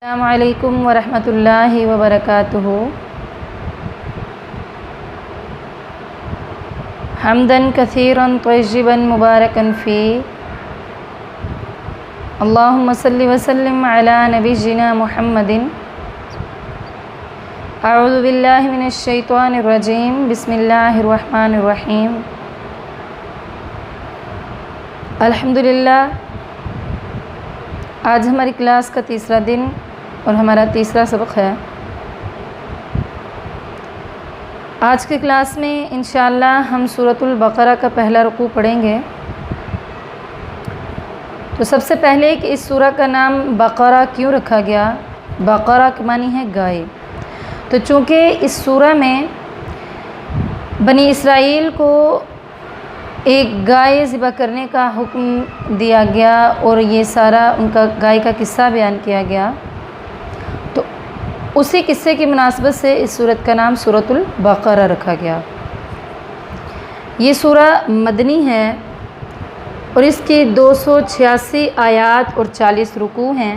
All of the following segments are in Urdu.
السلام علیکم ورحمۃ اللہ وبرکاتہ۔ حمداً کثیراً طیباً مبارکاً فیہ، اللہم صلی وسلم علی نبینا محمد۔ اعوذ باللہ من الشیطان الرجیم، بسم اللہ الرحمن الرحیم۔ الحمدللہ، آج ہماری کلاس کا تیسرا دن اور ہمارا تیسرا سبق ہے۔ آج کی کلاس میں انشاءاللہ ہم سورۃ البقرہ کا پہلا رکوع پڑھیں گے۔ تو سب سے پہلے کہ اس سورہ کا نام بقرہ کیوں رکھا گیا؟ بقرہ کے معنی ہے گائے۔ تو چونکہ اس سورہ میں بنی اسرائیل کو ایک گائے ذبح کرنے کا حکم دیا گیا اور یہ سارا ان کا گائے کا قصہ بیان کیا گیا، تو اسی قصے کی مناسبت سے اس سورت کا نام سورۃ البقرہ رکھا گیا۔ یہ سورہ مدنی ہے اور اس کی 286 آیات اور 40 رکوع ہیں۔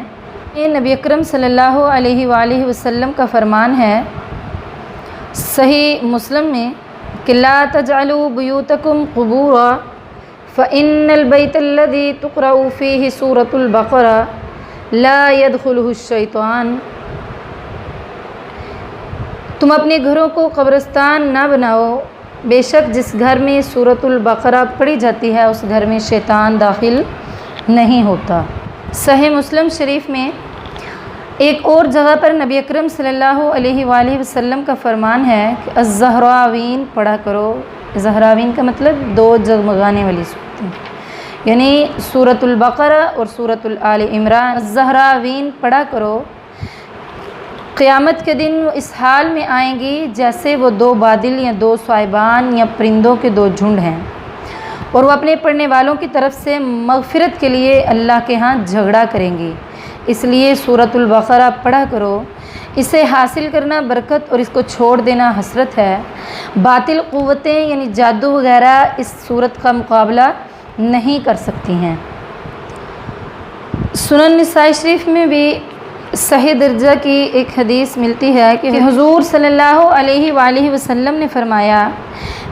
یہ نبی اکرم صلی اللہ علیہ وآلہ وسلم کا فرمان ہے صحیح مسلم میں کہ لا تجعلوا بیوتکم قبورا فإن البیت الذی تقرأ فیہ سورۃ البقرہ لا يدخلہ الشیطان۔ تم اپنے گھروں کو قبرستان نہ بناؤ، بے شک جس گھر میں سورۃ البقرہ پڑھی جاتی ہے اس گھر میں شیطان داخل نہیں ہوتا۔ صحیح مسلم شریف میں ایک اور جگہ پر نبی اکرم صلی اللہ علیہ وآلہ وسلم کا فرمان ہے کہ الزہراوین پڑھا کرو۔ زہراوین کا مطلب دو جگمگانے والی صورتیں، یعنی سورۃ البقرہ اور سورۃ آل عمران۔ الزہراوین پڑھا کرو، قیامت کے دن وہ اس حال میں آئیں گی جیسے وہ دو بادل یا دو صائبان یا پرندوں کے دو جھنڈ ہیں، اور وہ اپنے پڑھنے والوں کی طرف سے مغفرت کے لیے اللہ کے ہاں جھگڑا کریں گی۔ اس لیے سورۃ البقرہ پڑھا کرو، اسے حاصل کرنا برکت اور اس کو چھوڑ دینا حسرت ہے۔ باطل قوتیں یعنی جادو وغیرہ اس سورت کا مقابلہ نہیں کر سکتی ہیں۔ سنن نسائی شریف میں بھی صحیح درجہ کی ایک حدیث ملتی ہے کہ حضور صلی اللہ علیہ وآلہ وسلم نے فرمایا،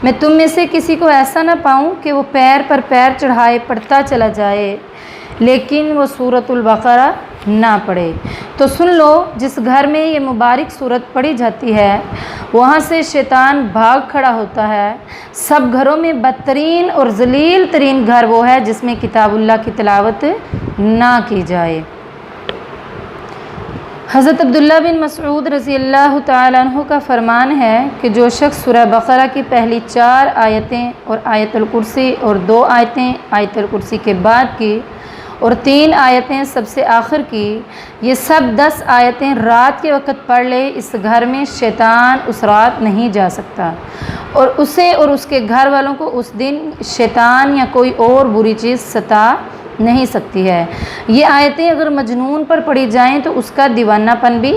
میں تم میں سے کسی کو ایسا نہ پاؤں کہ وہ پیر پر پیر چڑھائے پڑھتا چلا جائے لیکن وہ سورۃ البقرہ نہ پڑھے۔ تو سن لو، جس گھر میں یہ مبارک سورت پڑھی جاتی ہے وہاں سے شیطان بھاگ کھڑا ہوتا ہے۔ سب گھروں میں بدترین اور ذلیل ترین گھر وہ ہے جس میں کتاب اللہ کی تلاوت نہ کی جائے۔ حضرت عبداللہ بن مسعود رضی اللہ تعالیٰ عنہ کا فرمان ہے کہ جو شخص سورہ بقرہ کی پہلی 4 آیتیں اور آیت الکرسی اور 2 آیتیں آیت الکرسی کے بعد کی اور 3 آیتیں سب سے آخر کی، یہ سب 10 آیتیں رات کے وقت پڑھ لے، اس گھر میں شیطان اس رات نہیں جا سکتا اور اسے اور اس کے گھر والوں کو اس دن شیطان یا کوئی اور بری چیز ستا نہیں سکتی ہے۔ یہ آیتیں اگر مجنون پر پڑھی جائیں تو اس کا دیوانہ پن بھی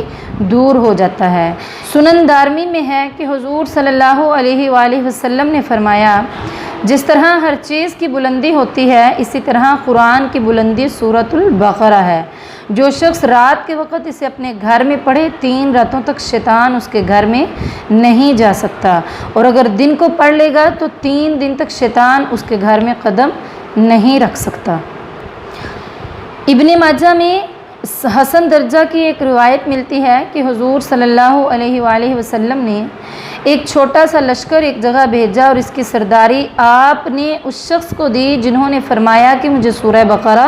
دور ہو جاتا ہے۔ سنن دارمی میں ہے کہ حضور صلی اللہ علیہ وآلہ وسلم نے فرمایا، جس طرح ہر چیز کی بلندی ہوتی ہے اسی طرح قرآن کی بلندی سورۃ البقرہ ہے۔ جو شخص رات کے وقت اسے اپنے گھر میں پڑھے 3 راتوں تک شیطان اس کے گھر میں نہیں جا سکتا، اور اگر دن کو پڑھ لے گا تو 3 دن تک شیطان اس کے گھر میں قدم نہیں رکھ سکتا۔ ابن ماجہ میں حسن درجہ کی ایک روایت ملتی ہے کہ حضور صلی اللہ علیہ وآلہ وسلم نے ایک چھوٹا سا لشکر ایک جگہ بھیجا اور اس کی سرداری آپ نے اس شخص کو دی جنہوں نے فرمایا کہ مجھے سورہ بقرہ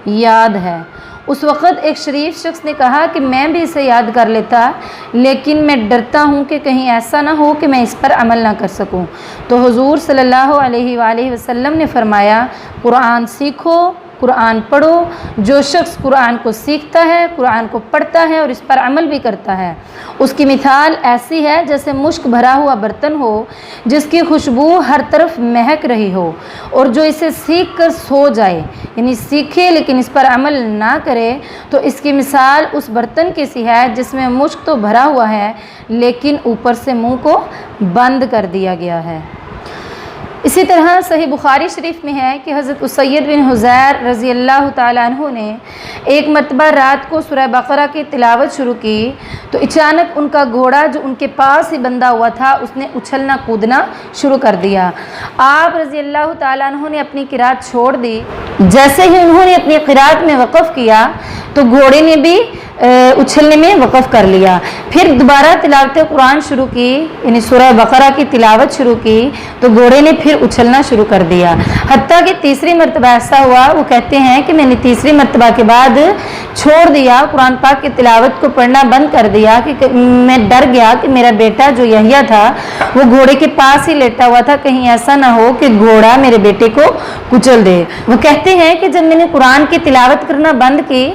یاد ہے۔ اس وقت ایک شریف شخص نے کہا کہ میں بھی اسے یاد کر لیتا، لیکن میں ڈرتا ہوں کہ کہیں ایسا نہ ہو کہ میں اس پر عمل نہ کر سکوں۔ تو حضور صلی اللہ علیہ وآلہ وسلم نے فرمایا، قرآن سیکھو، قرآن پڑھو۔ جو شخص قرآن کو سیکھتا ہے، قرآن کو پڑھتا ہے اور اس پر عمل بھی کرتا ہے، اس کی مثال ایسی ہے جیسے مشک بھرا ہوا برتن ہو جس کی خوشبو ہر طرف مہک رہی ہو، اور جو اسے سیکھ کر سو جائے، یعنی سیکھے لیکن اس پر عمل نہ کرے، تو اس کی مثال اس برتن کی سی ہے جس میں مشک تو بھرا ہوا ہے لیکن اوپر سے منہ کو بند کر دیا گیا ہے۔ اسی طرح صحیح بخاری شریف میں ہے کہ حضرت اسید بن حضیر رضی اللہ تعالیٰ عنہ نے ایک مرتبہ رات کو سورہ بقرہ کی تلاوت شروع کی تو اچانک ان کا گھوڑا جو ان کے پاس ہی بندھا ہوا تھا اس نے اچھلنا کودنا شروع کر دیا۔ آپ رضی اللہ تعالیٰ عنہ نے اپنی قرات چھوڑ دی۔ جیسے ہی انہوں نے اپنی قرات میں وقف کیا تو گھوڑے نے بھی اچھلنے میں وقف کر لیا۔ پھر دوبارہ تلاوت قرآن شروع کی، یعنی سورہ بقرہ کی تلاوت شروع کی تو گھوڑے نے پھر اچھلنا شروع کر دیا، حتیٰ کہ تیسری مرتبہ ایسا ہوا، وہ کہتے ہیں کہ میں نے تیسری مرتبہ کے بعد چھوڑ دیا، قرآن پاک کی تلاوت کو پڑھنا بند کر دیا کہ میں ڈر گیا کہ میرا بیٹا جو یحییٰ تھا وہ گھوڑے کے پاس ہی لیٹا ہوا تھا، کہیں ایسا نہ ہو کہ گھوڑا میرے بیٹے کو کچل دے۔ وہ کہتے ہیں کہ جب میں نے قرآن کی تلاوت کرنا بند کی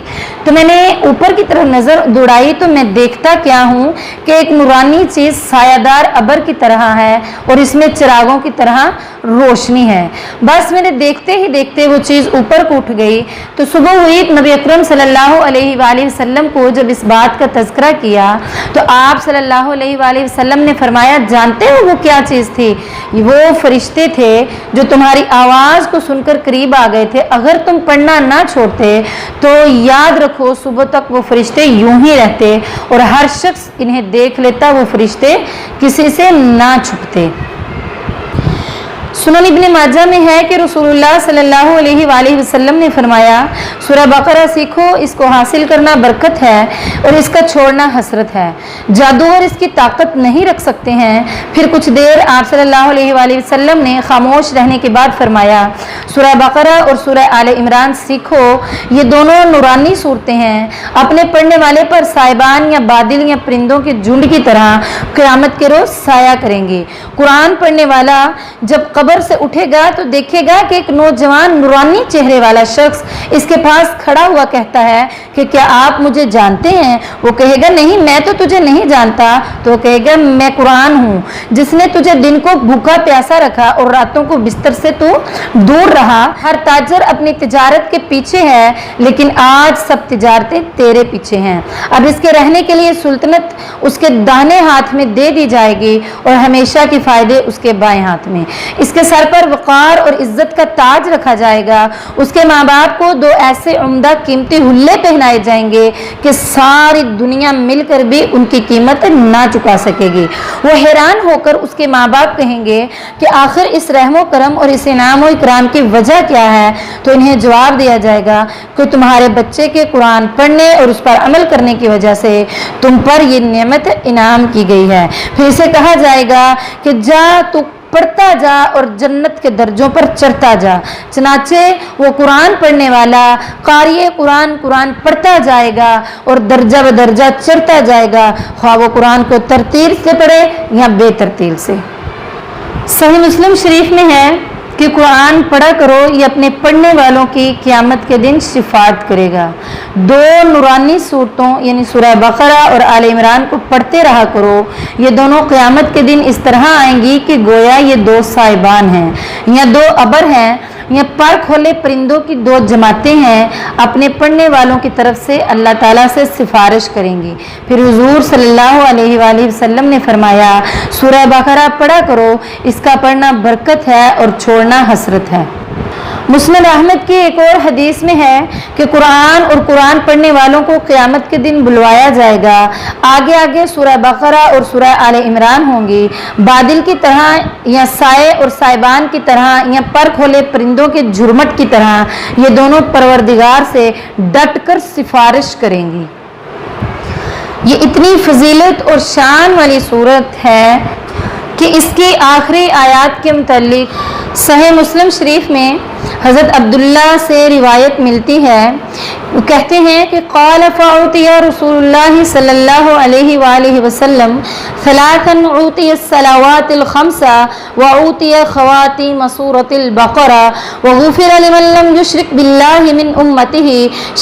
تو میں نے اوپر کی طرف نظر دوڑائی تو میں دیکھتا کیا ہوں کہ ایک نورانی چیز سایہ دار ابر کی طرح ہے اور اس میں چراغوں کی طرح روشنی ہے۔ بس میں نے دیکھتے ہی دیکھتے وہ چیز اوپر کو اٹھ گئی۔ تو صبح ہوئی، نبی اکرم صلی اللہ علیہ وآلہ وسلم کو جب اس بات کا تذکرہ کیا تو آپ صلی اللہ علیہ وآلہ وسلم نے فرمایا، جانتے ہو وہ کیا چیز تھی؟ وہ فرشتے تھے جو تمہاری آواز کو سن کر قریب آ گئے تھے، اگر تم پڑھنا نہ چھوڑتے تو یاد رکھو صبح تک وہ فرشتے یوں ہی رہتے اور ہر شخص انہیں دیکھ لیتا، وہ فرشتے کسی سے نہ چھپتے۔ سنن ابن ماجہ میں ہے کہ رسول اللہ صلی اللہ علیہ وآلہ وسلم نے فرمایا، سورہ بقرہ سیکھو، اس کو حاصل کرنا برکت ہے اور اس کا چھوڑنا حسرت ہے۔ جادوگر اس کی طاقت نہیں رکھ سکتے ہیں۔ پھر کچھ دیر آپ صلی اللہ علیہ وآلہ وسلم نے خاموش رہنے کے بعد فرمایا، سورہ بقرہ اور سورہ آل عمران سیکھو، یہ دونوں نورانی صورتیں ہیں، اپنے پڑھنے والے پر صائبان یا بادل یا پرندوں کے جھنڈ کی طرح قیامت کے روز سایہ کریں گے۔ قرآن پڑھنے والا جب قبر سے اٹھے گا تو دیکھے گا کہ ایک نوجوان نورانی چہرے والا شخص اس کے پاس کھڑا ہوا کہتا ہے کہ کیا آپ مجھے جانتے ہیں؟ وہ کہے گا نہیں، میں تو تجھے نہیں جانتا۔ تو وہ کہے گا میں قرآن ہوں جس نے تجھے دن کو بھوکا پیاسا رکھا اور راتوں کو بستر سے تو دور رہا۔ ہر تاجر اپنی تجارت کے پیچھے ہے لیکن آج سب تجارتیں تیرے پیچھے ہیں۔ اب اس کے رہنے کے لیے سلطنت اس کے داہنے ہاتھ میں دے دی جائے گی اور ہمیشہ کے فائدے اس کے بائیں ہاتھ میں۔ اس کے سر پر وقار اور عزت کا تاج رکھا جائے گا۔ اس کے ماں باپ کو دو ایسے عمدہ قیمتی حلے پہنائے جائیں گے کہ ساری دنیا مل کر بھی ان کی قیمت نہ چکا سکے گی۔ وہ حیران ہو کر اس کے ماں باپ کہیں گے کہ آخر اس رحم و کرم اور اس انعام و اکرام کی وجہ کیا ہے؟ تو انہیں جواب دیا جائے گا کہ تمہارے بچے کے قرآن پڑھنے اور اس پر عمل کرنے کی وجہ سے تم پر یہ نعمت انعام کی گئی ہے۔ پھر اسے کہا جائے گا کہ جا تو پڑھتا جا اور جنت کے درجوں پر چڑھتا جا۔ چنانچہ وہ قرآن پڑھنے والا قاری قرآن پڑھتا جائے گا اور درجہ بدرجہ چڑھتا جائے گا، خواہ وہ قرآن کو ترتیل سے پڑھے یا بے ترتیل سے۔ صحیح مسلم شریف میں ہے کہ قرآن پڑھا کرو، یہ اپنے پڑھنے والوں کی قیامت کے دن شفاعت کرے گا۔ دو نورانی صورتوں یعنی سورہ بقرہ اور آل عمران کو پڑھتے رہا کرو، یہ دونوں قیامت کے دن اس طرح آئیں گی کہ گویا یہ دو صائبان ہیں یا دو ابر ہیں یا پر کھولے پرندوں کی دو جماعتیں ہیں، اپنے پڑھنے والوں کی طرف سے اللہ تعالیٰ سے سفارش کریں گی۔ پھر حضور صلی اللہ علیہ وآلہ وسلم نے فرمایا، سورہ بقرہ پڑھا کرو، اس کا پڑھنا برکت ہے اور چھوڑنا حسرت ہے۔ مسند احمد کی ایک اور حدیث میں ہے کہ قرآن اور قرآن پڑھنے والوں کو قیامت کے دن بلوایا جائے گا۔ آگے آگے سورہ بقرہ اور سورہ آل عمران ہوں گی، بادل کی طرح یا سائے اور سائبان کی طرح یا پر کھولے پرندوں کے جھرمٹ کی طرح یہ دونوں پروردگار سے ڈٹ کر سفارش کریں گی۔ یہ اتنی فضیلت اور شان والی صورت ہے کہ اس کی آخری آیات کے متعلق صحیح مسلم شریف میں حضرت عبداللہ سے روایت ملتی ہے، وہ کہتے ہیں کہ قال فاعطی رسول اللہ صلی اللہ علیہ وآلہ وسلم ثلاثا اعطی الصلوات الخمس واعطی خواتیم سورۃ البقرہ وغفر لمن لم یشرک باللہ من امتہ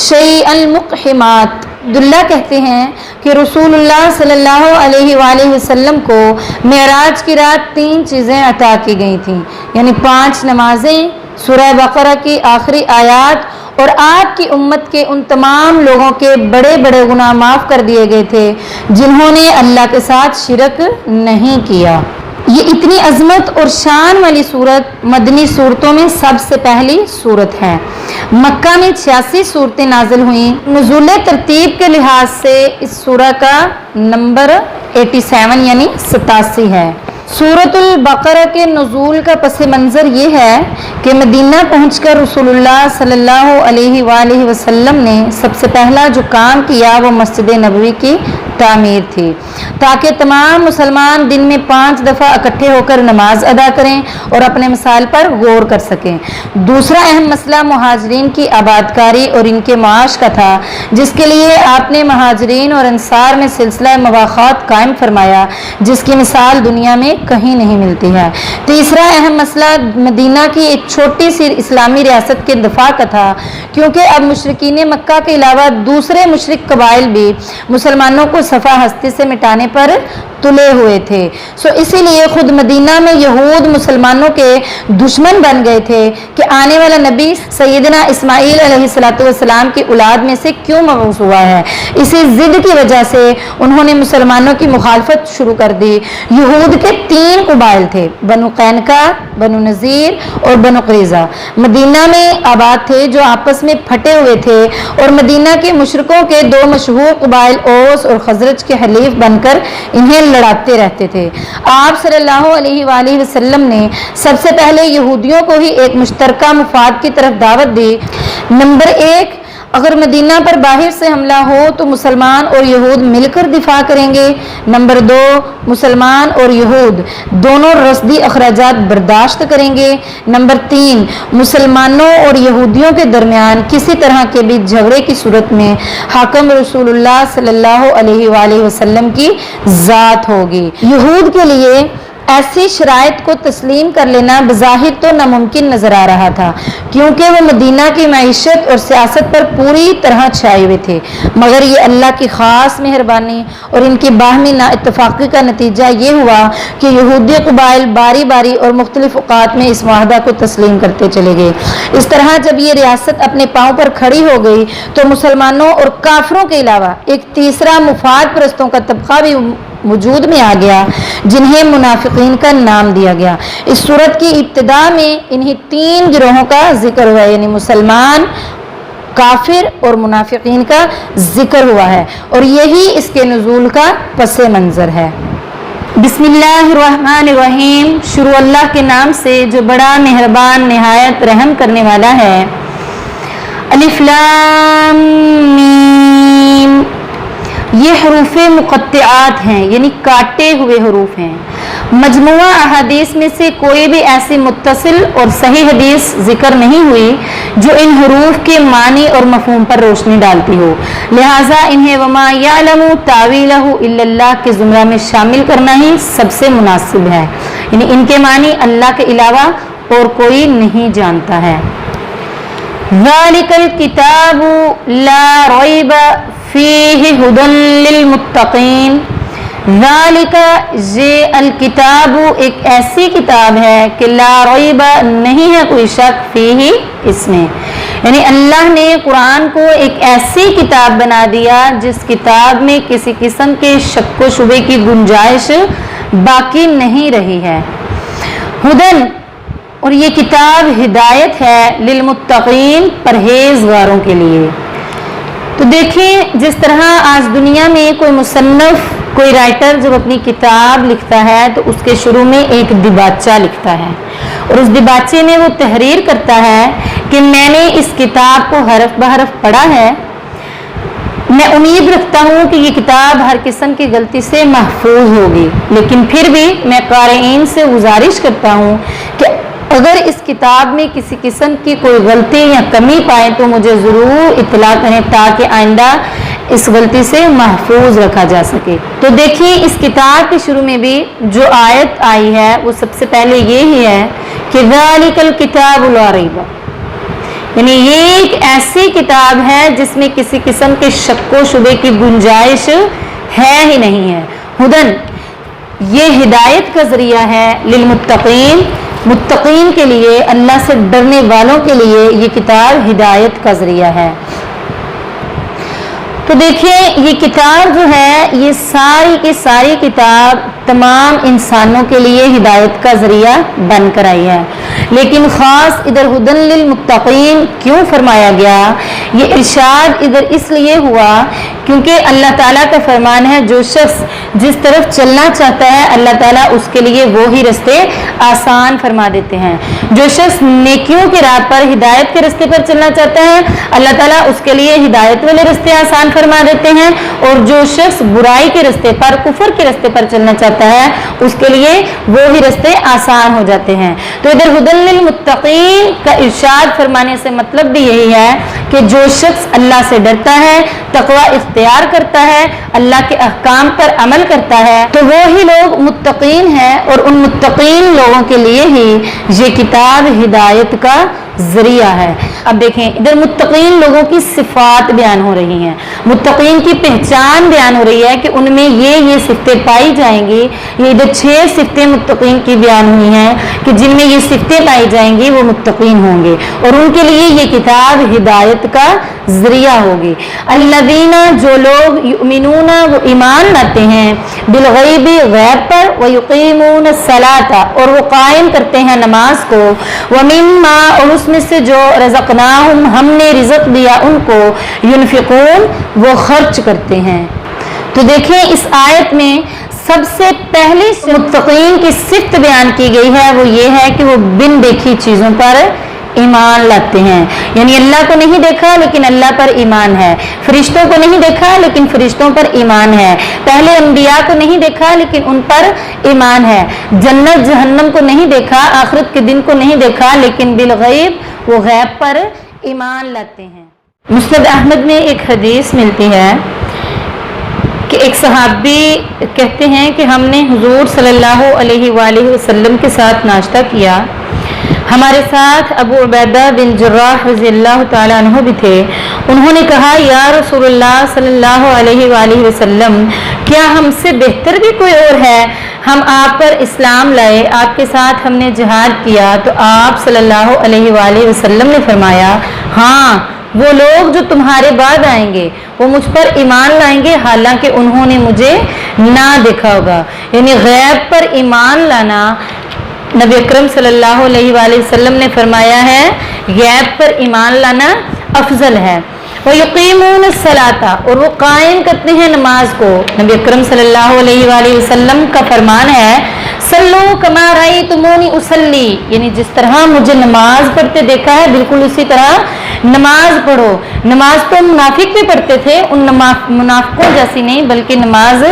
شیئا المقحمات۔ عبداللہ کہتے ہیں کہ رسول اللہ صلی اللہ علیہ وآلہ وسلم کو معراج کی رات 3 چیزیں عطا کی گئی تھیں، یعنی 5 نمازیں، سورہ بقرہ کی آخری آیات اور آپ کی امت کے ان تمام لوگوں کے بڑے بڑے گناہ معاف کر دیے گئے تھے جنہوں نے اللہ کے ساتھ شرک نہیں کیا۔ یہ اتنی عظمت اور شان والی صورت مدنی صورتوں میں سب سے پہلی صورت ہے۔ مکہ میں 86 صورتیں نازل ہوئیں۔ نزول ترتیب کے لحاظ سے اس سورہ کا نمبر 87 یعنی 87 ہے۔ سورۃ البقرہ کے نزول کا پس منظر یہ ہے کہ مدینہ پہنچ کر رسول اللہ صلی اللہ علیہ وآلہ وسلم نے سب سے پہلا جو کام کیا وہ مسجد نبوی کی تعمیر تھی، تاکہ تمام مسلمان دن میں 5 دفعہ اکٹھے ہو کر نماز ادا کریں اور اپنے مسائل پر غور کر سکیں۔ دوسرا اہم مسئلہ مہاجرین کی آبادکاری اور ان کے معاش کا تھا، جس کے لیے آپ نے مہاجرین اور انصار میں سلسلہ مواخات قائم فرمایا، جس کی مثال دنیا میں کہیں نہیں ملتی ہے۔ تیسرا اہم مسئلہ مدینہ کی ایک چھوٹی سی اسلامی ریاست کے دفاع کا تھا، کیونکہ اب مشرکین مکہ کے علاوہ دوسرے مشرک قبائل بھی مسلمانوں کو صفحہ ہستی سے مٹانے پر تلے ہوئے تھے، اسی لیے خود مدینہ میں یہود مسلمانوں کے دشمن بن گئے تھے کہ آنے والا نبی سیدنا اسماعیل علیہ السلام کی اولاد میں سے کیوں مبعوث ہوا ہے۔ اسی ضد کی وجہ سے انہوں نے مسلمانوں کی مخالفت شروع کر دی۔ یہود کے 3 قبائل تھے، بنو قینقاع، بنو نذیر اور بنو قریظہ، مدینہ میں آباد تھے، جو آپس میں پھٹے ہوئے تھے اور مدینہ کے مشرکوں کے 2 مشہور قبائل اوس اور خزرج کے حلیف بن کر انہیں لڑاتے رہتے تھے۔ آپ صلی اللہ علیہ وآلہ وسلم نے سب سے پہلے یہودیوں کو ہی ایک مشترکہ مفاد کی طرف دعوت دی۔ نمبر 1، اگر مدینہ پر باہر سے حملہ ہو تو مسلمان اور یہود مل کر دفاع کریں گے۔ نمبر 2، مسلمان اور یہود دونوں رصدی اخراجات برداشت کریں گے۔ نمبر 3، مسلمانوں اور یہودیوں کے درمیان کسی طرح کے بھی جھگڑے کی صورت میں حاکم رسول اللہ صلی اللہ علیہ وآلہ وسلم کی ذات ہوگی۔ یہود کے لیے ایسی شرائط کو تسلیم کر لینا بظاہر تو ناممکن نظر آ رہا تھا، کیونکہ وہ مدینہ کی معیشت اور سیاست پر پوری طرح چھائے ہوئے تھے، مگر یہ اللہ کی خاص مہربانی اور ان کی باہمی نا اتفاقی کا نتیجہ یہ ہوا کہ یہودی قبائل باری باری اور مختلف اوقات میں اس معاہدہ کو تسلیم کرتے چلے گئے۔ اس طرح جب یہ ریاست اپنے پاؤں پر کھڑی ہو گئی تو مسلمانوں اور کافروں کے علاوہ ایک تیسرا مفاد پرستوں کا طبقہ بھی وجود میں آ گیا، جنہیں منافقین کا نام دیا گیا۔ اس صورت کی ابتدا میں انہی 3 گروہوں کا ذکر ہوا ہے، یعنی مسلمان، کافر اور منافقین کا ذکر ہوا ہے، اور یہی اس کے نزول کا پس منظر ہے۔ بسم اللہ الرحمن الرحیم، شروع اللہ کے نام سے جو بڑا مہربان نہایت رحم کرنے والا ہے۔ الف لام میم، یہ حروف مقطعات ہیں، یعنی کاٹے ہوئے حروف ہیں۔ مجموعہ احادیث میں سے کوئی بھی ایسی متصل اور صحیح حدیث ذکر نہیں ہوئی جو ان حروف کے معنی اور مفہوم پر روشنی ڈالتی ہو، لہٰذا انہیں وما یعلم تاویلہ الا اللہ کے زمرہ میں شامل کرنا ہی سب سے مناسب ہے، یعنی ان کے معنی اللہ کے علاوہ اور کوئی نہیں جانتا ہے۔ ذالک الکتاب لا ریب فیہ ھدی للمتقین، ذالک یہ الکتاب ایک ایسی کتاب ہے کہ لا ریب نہیں ہے کوئی شک فیہ اس میں، یعنی اللہ نے قرآن کو ایک ایسی کتاب بنا دیا جس کتاب میں کسی قسم کے شک و شبے کی گنجائش باقی نہیں رہی ہے۔ ھدن، اور یہ کتاب ہدایت ہے، للمتقین پرہیزگاروں کے لیے۔ تو دیکھیں جس طرح آج دنیا میں کوئی مصنف، کوئی رائٹر جب اپنی کتاب لکھتا ہے تو اس کے شروع میں ایک دیباچہ لکھتا ہے، اور اس دیباچے میں وہ تحریر کرتا ہے کہ میں نے اس کتاب کو حرف بحرف پڑھا ہے، میں امید رکھتا ہوں کہ یہ کتاب ہر قسم کی غلطی سے محفوظ ہوگی، لیکن پھر بھی میں قارئین سے گزارش کرتا ہوں کہ اگر اس کتاب میں کسی قسم کی کوئی غلطی یا کمی پائیں تو مجھے ضرور اطلاع کریں تاکہ آئندہ اس غلطی سے محفوظ رکھا جا سکے۔ تو دیکھیں اس کتاب کے شروع میں بھی جو آیت آئی ہے وہ سب سے پہلے یہی ہے کہ ذالک الکتاب لا ریب، یعنی یہ ایک ایسی کتاب ہے جس میں کسی قسم کے شک و شبے کی گنجائش ہے ہی نہیں ہے۔ ھدن، یہ ہدایت کا ذریعہ ہے، للمتقین، متقین کے لیے، اللہ سے ڈرنے والوں کے لیے یہ کتاب ہدایت کا ذریعہ ہے۔ تو دیکھیے یہ کتاب جو ہے یہ ساری کی ساری کتاب تمام انسانوں کے لیے ہدایت کا ذریعہ بن کر آئی ہے، لیکن خاص ادھر ہدن للمتقین کیوں فرمایا گیا؟ یہ ارشاد ادھر اس لیے ہوا کیونکہ اللہ تعالیٰ کا فرمان ہے جو شخص جس طرف چلنا چاہتا ہے اللہ تعالیٰ اس کے لیے وہی رستے آسان فرما دیتے ہیں۔ جو شخص نیکیوں کے راہ پر ہدایت کے رستے پر چلنا چاہتا ہے اللہ تعالیٰ اس کے لیے ہدایت والے رستے آسان فرما دیتے ہیں، اور جو شخص برائی کے رستے پر کفر کے رستے پر چلنا چاہتا ہے اس کے لیے وہی رستے آسان ہو جاتے ہیں۔ تو ادھر ہدن للمتقین کا ارشاد فرمانے سے مطلب بھی یہی ہے کہ جو شخص اللہ سے ڈرتا ہے، تقوی اختیار کرتا ہے، اللہ کے احکام پر عمل کرتا ہے تو وہی لوگ متقین ہیں، اور ان متقین لوگوں کے لیے ہی یہ کتاب ہدایت کا ذریعہ ہے۔ اب دیکھیں ادھر متقین لوگوں کی صفات بیان ہو رہی ہیں، متقین کی پہچان بیان ہو رہی ہے کہ ان میں یہ صفتیں پائی جائیں گی۔ یہ ادھر 6 صفتیں متقین کی بیان ہوئی ہیں کہ جن میں یہ صفتیں پائی جائیں گی وہ متقین ہوں گے، اور ان کے لیے یہ کتاب ہدایت کا ذریعہ ہوگی۔ الذین جو لوگ یؤمنون وہ ایمان لاتے ہیں، بالغیب غیب پر، ویقیمون الصلاۃ اور وہ قائم کرتے ہیں نماز کو، ومما اور اس میں سے جو رزقناہم ہم نے رزق دیا ان کو، ینفقون وہ خرچ کرتے ہیں۔ تو دیکھیں اس آیت میں سب سے پہلی متقین کی صفت بیان کی گئی ہے وہ یہ ہے کہ وہ بن دیکھی چیزوں پر ایمان لاتے ہیں، یعنی اللہ کو نہیں دیکھا لیکن اللہ پر ایمان ہے، فرشتوں کو نہیں دیکھا لیکن فرشتوں پر ایمان ہے، پہلے انبیاء کو نہیں دیکھا لیکن ان پر ایمان ہے، جنت جہنم کو نہیں دیکھا، آخرت کے دن کو نہیں دیکھا لیکن بالغیب وہ غیب پر ایمان لاتے ہیں۔ مسند احمد میں ایک حدیث ملتی ہے کہ ایک صحابی کہتے ہیں کہ ہم نے حضور صلی اللہ علیہ وآلہ وسلم کے ساتھ ناشتہ کیا، ہمارے ساتھ ابو عبیدہ بن جراح رضی اللہ تعالیٰ عنہ بھی تھے۔ انہوں نے کہا یا رسول اللہ صلی اللہ علیہ وآلہ وسلم کیا ہم سے بہتر بھی کوئی اور ہے؟ ہم آپ پر اسلام لائے، آپ کے ساتھ ہم نے جہاد کیا، تو آپ صلی اللہ علیہ وآلہ وسلم نے فرمایا ہاں وہ لوگ جو تمہارے بعد آئیں گے وہ مجھ پر ایمان لائیں گے حالانکہ انہوں نے مجھے نہ دیکھا ہوگا، یعنی غیب پر ایمان لانا نبی اکرم صلی اللہ علیہ وآلہ وسلم نے فرمایا ہے غیب پر ایمان لانا افضل ہے۔ وَيُقِيمُونَ الصَّلَاةَ اور وہ قائم کرتے ہیں نماز کو، نبی اکرم صلی اللہ علیہ وآلہ وسلم کا فرمان ہے صلو کما رأیتمونی اصلی، یعنی جس طرح مجھے نماز پڑھتے دیکھا ہے بالکل اسی طرح نماز پڑھو۔ نماز تو منافق بھی پڑھتے تھے، ان منافقوں جیسی نہیں بلکہ نماز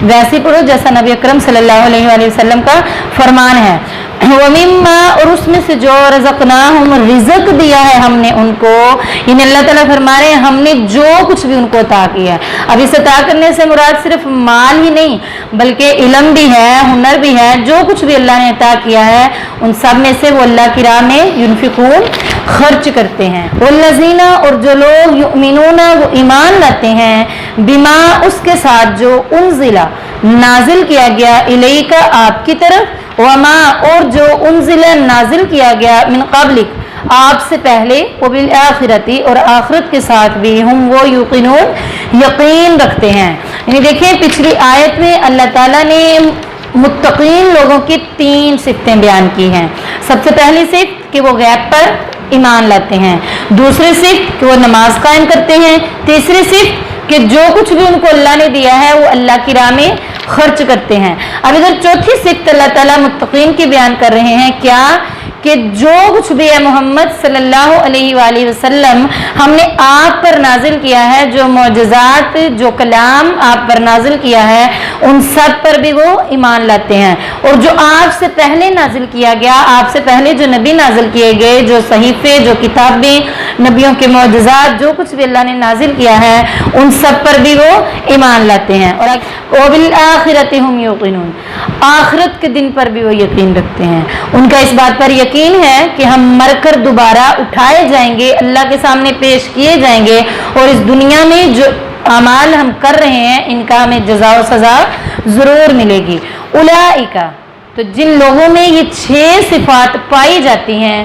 ویسی پڑھو جیسا نبی اکرم صلی اللہ علیہ وآلہ وسلم کا فرمان ہے۔ وَمِمَّا اور اس میں سے جو رزقناہم رزق دیا ہے ہم نے ان کو، یعنی اللہ تعالیٰ فرما رہے ہیں ہم نے جو کچھ بھی ان کو عطا کیا ہے۔ اب اس عطا کرنے سے مراد صرف مال ہی نہیں بلکہ علم بھی ہے، ہنر بھی ہے، جو کچھ بھی اللہ نے عطا کیا ہے ان سب میں سے وہ اللہ کی راہ میں ینفقون خرچ کرتے ہیں۔ والذین اور جو لوگ یؤمنون وہ ایمان لاتے ہیں، بما اس کے ساتھ جو انزل نازل کیا گیا الیک آپ کی طرف، وما اور جو انزل نازل کیا گیا من قبلک آپ سے پہلے، وبالآخرتی اور آخرت کے ساتھ بھی ہم وہ یقینون یقین رکھتے ہیں۔ یعنی دیکھیں پچھلی آیت میں اللہ تعالیٰ نے متقین لوگوں کی 3 صفتیں بیان کی ہیں۔ سب سے پہلی صفت کہ وہ غیب پر ایمان لاتے ہیں، دوسری صفت کہ وہ نماز قائم کرتے ہیں، تیسری صفت کہ جو کچھ بھی ان کو اللہ نے دیا ہے وہ اللہ کی راہ میں خرچ کرتے ہیں۔ اب ادھر چوتھی صفت اللہ تعالیٰ متقین کی بیان کر رہے ہیں کیا کہ جو کچھ بھی ہے محمد صلی اللہ علیہ وآلہ وسلم ہم نے آپ پر نازل کیا ہے، جو معجزات جو کلام آپ پر نازل کیا ہے ان سب پر بھی وہ ایمان لاتے ہیں، اور جو آپ سے پہلے نازل کیا گیا، آپ سے پہلے جو نبی نازل کیے گئے، جو صحیفے جو کتابیں نبیوں کے معجزات جو کچھ بھی اللہ نے نازل کیا ہے ان سب پر بھی وہ ایمان لاتے ہیں۔ اور وبالآخرۃ ہم یوقنون آخرت کے دن پر بھی وہ یقین رکھتے ہیں، ان کا اس بات پر یقین ہے کہ ہم مر کر دوبارہ اٹھائے جائیں گے، اللہ کے سامنے پیش کیے جائیں گے، اور اس دنیا میں جو اعمال ہم کر رہے ہیں ان کا ہمیں جزا و سزا ضرور ملے گی۔ اولئک تو جن لوگوں میں یہ 6 صفات پائی جاتی ہیں